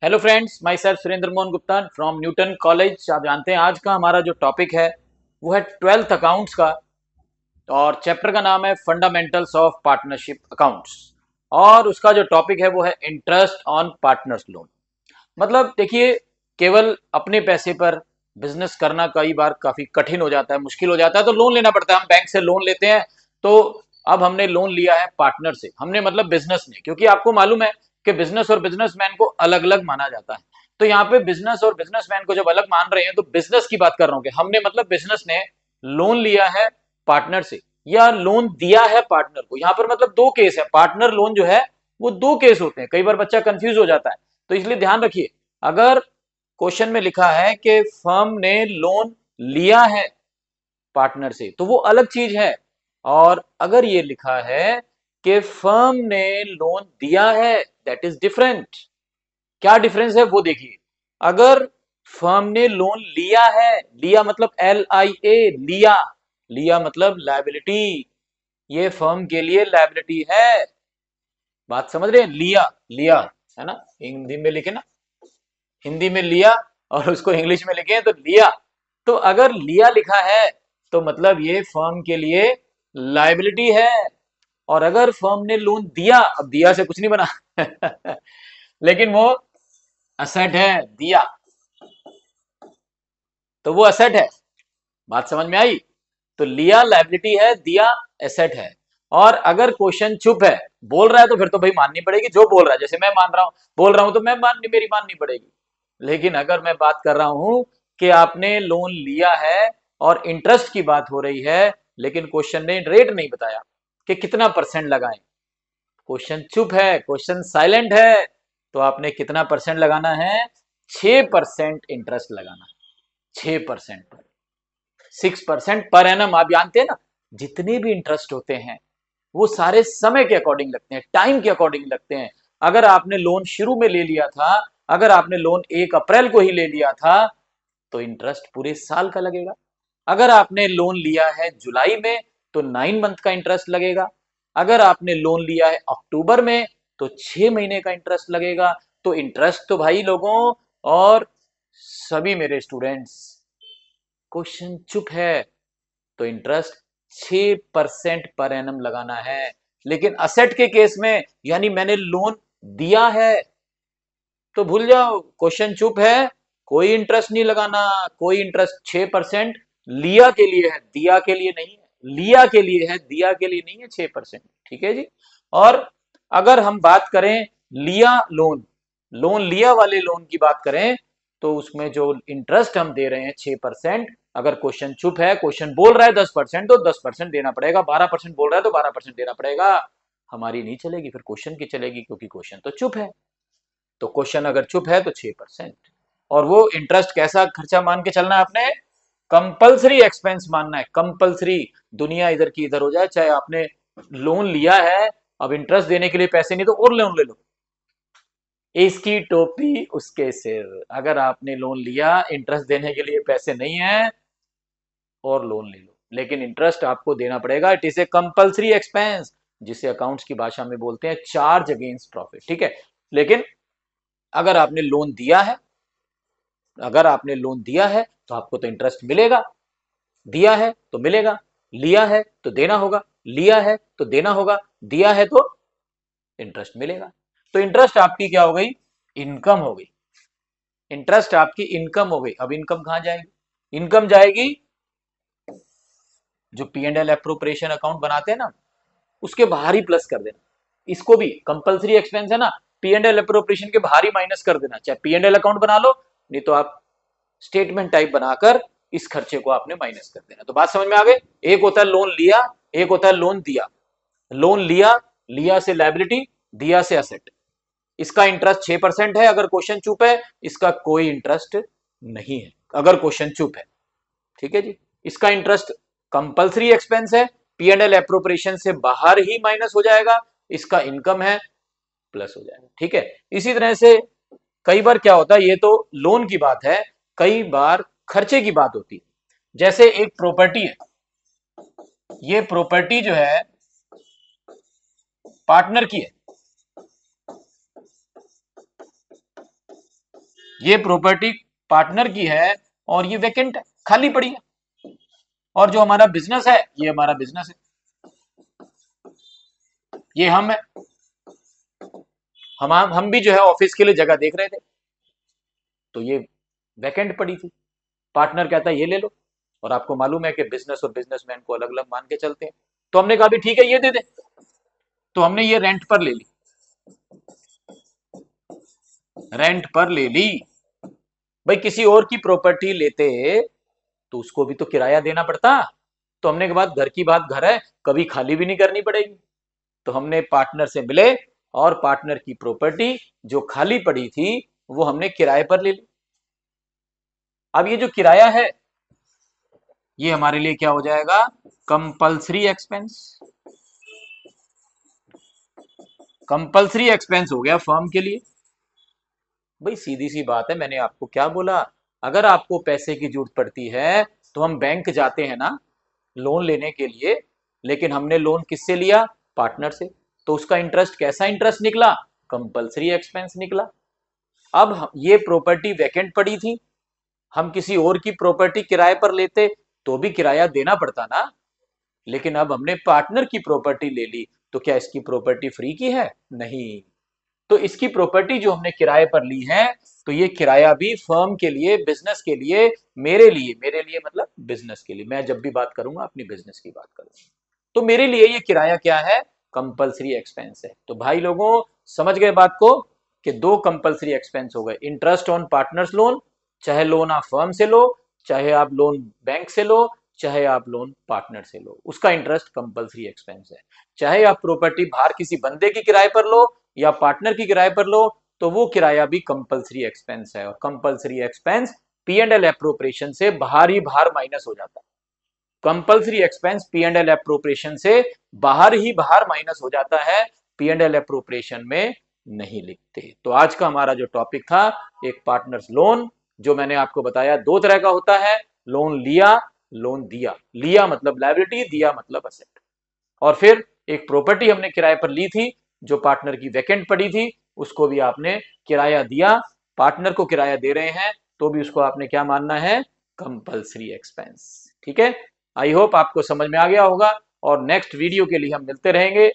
Hello friends, my self Surendra Mohan Gupta from Newton college. आप जानते हैं आज का हमारा जो टॉपिक है वो है ट्वेल्थ अकाउंट्स का, और चैप्टर का नाम है फंडामेंटल्स ऑफ पार्टनरशिप अकाउंट्स। और उसका जो टॉपिक है वो है इंटरेस्ट ऑन पार्टनर्स लोन। मतलब देखिए, केवल अपने पैसे पर बिजनेस करना कई बार काफी कठिन हो जाता है, मुश्किल हो जाता है, तो लोन लेना पड़ता है। हम बैंक से लोन लेते हैं। तो अब हमने लोन लिया है पार्टनर से, हमने मतलब बिजनेस ने, क्योंकि आपको मालूम है कि बिजनेस और बिजनेसमैन को अलग अलग माना जाता है। तो यहाँ पे बिजनेस और बिजनेसमैन को जब अलग मान रहे हैं तो बिजनेस की बात कर रहा हूँ कि हमने मतलब बिजनेस ने लोन लिया है पार्टनर से या लोन दिया है पार्टनर को। यहाँ पर मतलब दो केस है, पार्टनर लोन जो है वो दो केस होते हैं। कई बार बच्चा कंफ्यूज हो जाता है, तो इसलिए ध्यान रखिए। अगर क्वेश्चन में लिखा है कि फर्म ने लोन लिया है पार्टनर से तो वो अलग चीज है, और अगर ये लिखा है कि फर्म ने लोन दिया है, दैट इज डिफरेंट। क्या डिफरेंस है वो देखिए। अगर फर्म ने लोन लिया है, लिया मतलब LIA, लिया, लिया मतलब लायबिलिटी, ये फर्म के लिए लायबिलिटी है। बात समझ रहे हैं? लिया, लिया है ना, हिंदी में लिखे ना, हिंदी में लिया, और उसको इंग्लिश में लिखे तो लिया। तो अगर लिया लिखा है तो मतलब ये फर्म के लिए लायबिलिटी है। और अगर फर्म ने लोन दिया, अब दिया से कुछ नहीं बना लेकिन वो असेट है, दिया, तो वो असेट है। बात समझ में आई? तो लिया लायबिलिटी है, दिया एसेट है। और अगर क्वेश्चन चुप है, बोल रहा है, तो फिर तो भाई माननी पड़ेगी जो बोल रहा है। जैसे मैं मान रहा हूं, बोल रहा हूं, तो मैं माननी, मेरी माननी पड़ेगी। लेकिन अगर मैं बात कर रहा हूं कि आपने लोन लिया है और इंटरेस्ट की बात हो रही है, लेकिन क्वेश्चन ने रेट नहीं बताया कि कितना परसेंट लगाएं, क्वेश्चन चुप है, क्वेश्चन साइलेंट है, तो आपने कितना परसेंट लगाना है? 6% इंटरेस्ट लगाना है। 6% पर, 6% पर एनम। आप जानते हैं ना, जितने भी इंटरेस्ट होते हैं वो सारे समय के अकॉर्डिंग लगते हैं, टाइम के अकॉर्डिंग लगते हैं। अगर आपने लोन शुरू में ले लिया था, अगर आपने लोन 1 अप्रैल को ही ले लिया था, तो इंटरेस्ट पूरे साल का लगेगा। अगर आपने लोन लिया है जुलाई में, तो 9 मंथ का इंटरेस्ट लगेगा। अगर आपने लोन लिया है अक्टूबर में, तो 6 महीने का इंटरेस्ट लगेगा। तो इंटरेस्ट तो भाई लोगों, और सभी मेरे स्टूडेंट्स, क्वेश्चन चुप है तो इंटरेस्ट 6% पर एनम लगाना है। लेकिन असेट के केस में, यानी मैंने लोन दिया है, तो भूल जाओ, क्वेश्चन चुप है, कोई इंटरेस्ट नहीं लगाना। कोई इंटरेस्ट, 6% लिया के लिए है, दिया के लिए नहीं है। लिया के लिए है, दिया के लिए नहीं है 6%। ठीक है जी। और अगर हम बात करें लिया लोन, लोन लिया वाले लोन की बात करें, तो उसमें जो इंटरेस्ट हम दे रहे हैं 6%, अगर क्वेश्चन चुप है, क्वेश्चन बोल रहा है 10%, तो 10% देना पड़ेगा। 12% बोल रहा है तो 12% देना पड़ेगा। हमारी नहीं चलेगी, फिर क्वेश्चन की चलेगी, क्योंकि क्वेश्चन तो चुप है। तो क्वेश्चन अगर चुप है तो 6%। और वो इंटरेस्ट कैसा खर्चा मान के चलना है आपने? कंपलसरी एक्सपेंस मानना है, कंपलसरी। दुनिया इधर की इधर हो जाए, चाहे आपने लोन लिया है, अब इंटरेस्ट देने के लिए पैसे नहीं, तो और लोन ले लो। इसकी टोपी उसके सिर। अगर आपने लोन लिया, इंटरेस्ट देने के लिए पैसे नहीं है, और लोन ले लो, लेकिन इंटरेस्ट आपको देना पड़ेगा। It is a compulsory expense, जिसे अकाउंट्स की भाषा में बोलते हैं चार्ज अगेंस्ट प्रॉफिट। ठीक है। लेकिन अगर आपने लोन दिया है, अगर आपने लोन दिया है तो आपको तो इंटरेस्ट मिलेगा। दिया है तो मिलेगा, लिया है तो देना होगा, लिया है तो देना होगा, दिया है तो इंटरेस्ट मिलेगा। तो इंटरेस्ट आपकी क्या हो गई? इनकम हो गई। इंटरेस्ट आपकी इनकम हो गई। अब इनकम कहां जाएगी? इनकम जाएगी जो P&L अप्रोप्रिएशन अकाउंट बनाते हैं ना, उसके बाहर ही प्लस कर देना। इसको भी कंपलसरी एक्सपेंस है ना, P&L अप्रोप्रिएशन के बाहर ही माइनस कर देना। चाहे P&L अकाउंट बना लो, नहीं तो आप स्टेटमेंट टाइप बनाकर इस खर्चे को आपने माइनस कर देना। तो बात समझ में आ गई? एक होता है लोन लिया, एक होता है लोन दिया। लोन लिया, लिया से लायबिलिटी, दिया से असेट। इसका इंटरेस्ट 6% है अगर क्वेश्चन चुप है, इसका कोई इंटरेस्ट नहीं है अगर क्वेश्चन चुप है। ठीक है जी। इसका इंटरेस्ट कंपलसरी एक्सपेंस है, P&L अप्रोप्रिएशन से बाहर ही माइनस हो जाएगा। इसका इनकम है, प्लस हो जाएगा। ठीक है। इसी तरह से कई बार क्या होता है, ये तो लोन की बात है, कई बार खर्चे की बात होती है। जैसे एक प्रॉपर्टी है, ये प्रॉपर्टी जो है पार्टनर की है, ये प्रॉपर्टी पार्टनर की है और ये वैकेंट है, खाली पड़ी है। और जो हमारा बिजनेस है, ये हमारा बिजनेस है, ये हम है। हम भी जो है ऑफिस के लिए जगह देख रहे थे, तो ये वैकेंट पड़ी थी। पार्टनर कहता है ये ले लो, और आपको मालूम है कि बिजनेस और बिजनेसमैन को अलग अलग मान के चलते हैं। तो हमने कहा भी ठीक है, ये दे दे। तो हमने ये रेंट पर ले ली, रेंट पर ले ली। भाई किसी और की प्रॉपर्टी लेते तो उसको भी तो किराया देना पड़ता। तो हमने कहा घर की बात घर है, कभी खाली भी नहीं करनी पड़ेगी। तो हमने पार्टनर से मिले और पार्टनर की प्रॉपर्टी जो खाली पड़ी थी वो हमने किराए पर ले ली। अब ये जो किराया है, ये हमारे लिए क्या हो जाएगा, कंपल्सरी एक्सपेंस। कंपल्सरी एक्सपेंस हो गया फर्म के लिए। भाई सीधी सी बात है, मैंने आपको क्या बोला, अगर आपको पैसे की जरूरत पड़ती है तो हम बैंक जाते हैं ना लोन लेने के लिए, लेकिन हमने लोन किससे लिया, पार्टनर से। तो उसका इंटरेस्ट कैसा इंटरेस्ट निकला, कंपल्सरी एक्सपेंस निकला। अब ये प्रॉपर्टी वैकेंट पड़ी थी, हम किसी और की प्रॉपर्टी किराए पर लेते तो भी किराया देना पड़ता ना, लेकिन अब हमने पार्टनर की प्रॉपर्टी ले ली, तो क्या इसकी प्रॉपर्टी फ्री की है, नहीं। तो इसकी प्रॉपर्टी जो हमने किराए पर ली है, तो ये किराया भी फर्म के लिए, बिजनेस के लिए, मेरे लिए मतलब बिजनेस के लिए, मैं जब भी बात करूंगा अपनी बिजनेस की बात करूंगा, तो मेरे लिए ये किराया क्या है, कंपल्सरी एक्सपेंस है। तो भाई लोगों, समझ गए बात को, कि दो कंपल्सरी एक्सपेंस हो गए, इंटरेस्ट ऑन पार्टनर्स लोन, चाहे लोन आप फर्म से लो, चाहे आप लोन बैंक से लो, चाहे आप लोन पार्टनर से लो, उसका इंटरेस्ट कंपल्सरी एक्सपेंस है। चाहे आप प्रॉपर्टी बाहर किसी बंदे की किराए पर लो या पार्टनर की किराए पर लो, तो वो किराया भी कंपल्सरी एक्सपेंस है। और compulsory expense P and L appropriation से बाहर ही बाहर माइनस हो जाता है। Compulsory expense P and L appropriation से बाहर ही बाहर माइनस हो जाता है, पी एंड एल एप्रोप्रिएशन में नहीं लिखते। तो आज का हमारा जो टॉपिक था, एक पार्टनर्स लोन, जो मैंने आपको बताया दो तरह का होता है, लोन लिया, लोन दिया। लिया मतलब लायबिलिटी, दिया मतलब असेट। और फिर एक प्रॉपर्टी हमने किराए पर ली थी जो पार्टनर की वैकेंट पड़ी थी, उसको भी आपने किराया दिया, पार्टनर को किराया दे रहे हैं तो भी उसको आपने क्या मानना है, कंपल्सरी एक्सपेंस। ठीक है, आई होप आपको समझ में आ गया होगा, और नेक्स्ट वीडियो के लिए हम मिलते रहेंगे।